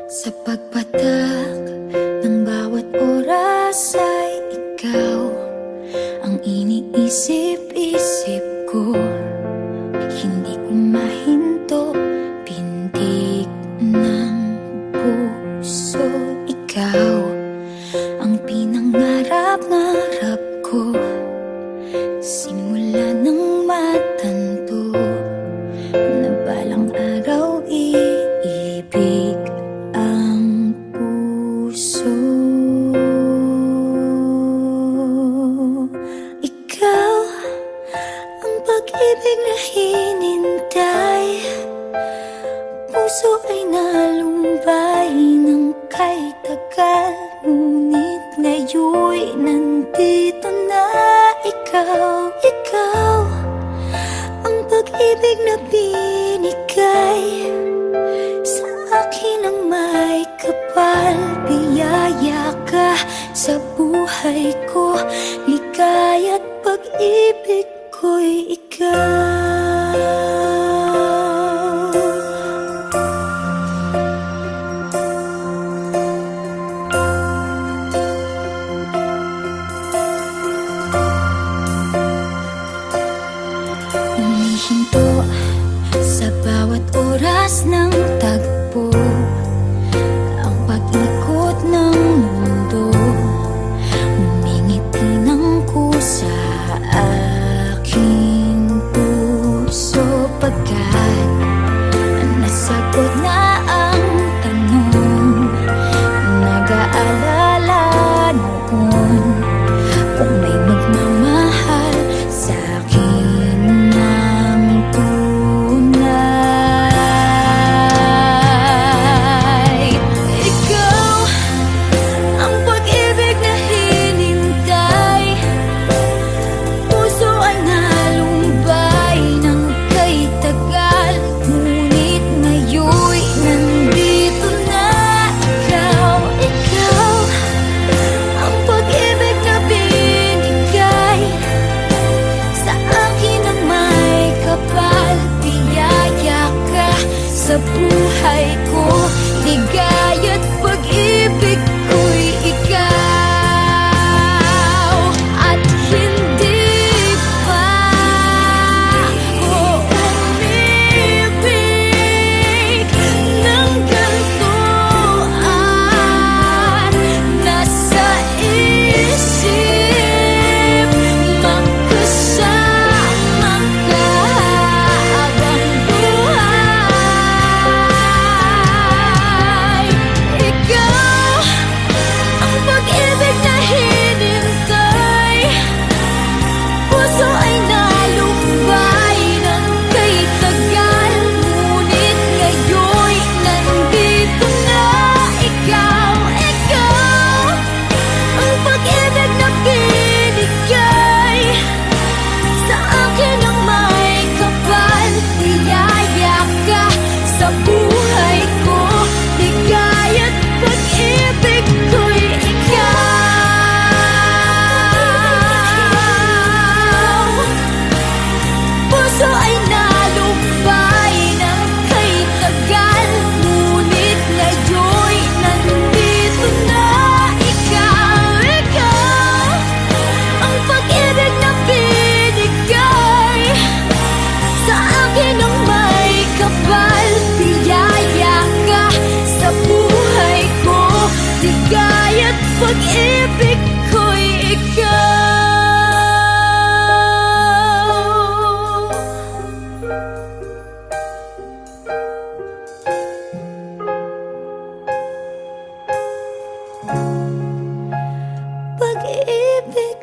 Sa pagpatak ng bawat oras ay ikaw ang iniisip-isip ko. Hindi ko mahinto, pintig ng puso. Ikaw ang pinangarap-ngarap ko, simula ng matanto na balang araw iibig ang puso. Ikaw ang pag-ibig na hinintay, puso ay nalumbay ng kay tagal, ngunit ngayon'y nandito na ikaw. Ikaw ang pag-ibig na binigay sa akin ang may kapal. Biyaya ka sa buhay ko, ligaya't pag-ibig ko'y ikaw. Humihinto sa bawat oras ng tagpo, ang pag-ikot ng mundo, ngumingiti ng kusa aking puso. Pagkat nasagot na ang tanong, nag-aalala noon kung may magmamahal sa'kin ng tunay. Ikaw ang pag-ibig na hinintay, puso ay nalumbay ng kay tagal, ngunit ngayon'y nandito na ikaw. Ikaw ang pag-ibig na binigay sa akin ang may kapal. Biyaya ka sa buhay ko, ligaya't pag-ibig ko'y ikaw. At hindi pa ako umibig ng ganito, at nasa isip magkasama ka habang buhay. Ikaw ang pag-ibig na hinintay, puso ay nalumbay ng kay tagal, ngunit ngayon'y nandito na ikaw. Ikaw ang pag-ibig na binigay sa akin ang may kapal. Biyaya ka sa buhay ko, ligaya't pag-ibig ko'y ikaw. Puso ay nalumbay ng kay tagal, ngunit ngayon'y nandito na ikaw. Ikaw ang pag-ibig na binigay sa akin ang may kapal. Biyaya ka sa buhay ko, ligaya't pag-ibig ko'y ikaw. Pag-ibig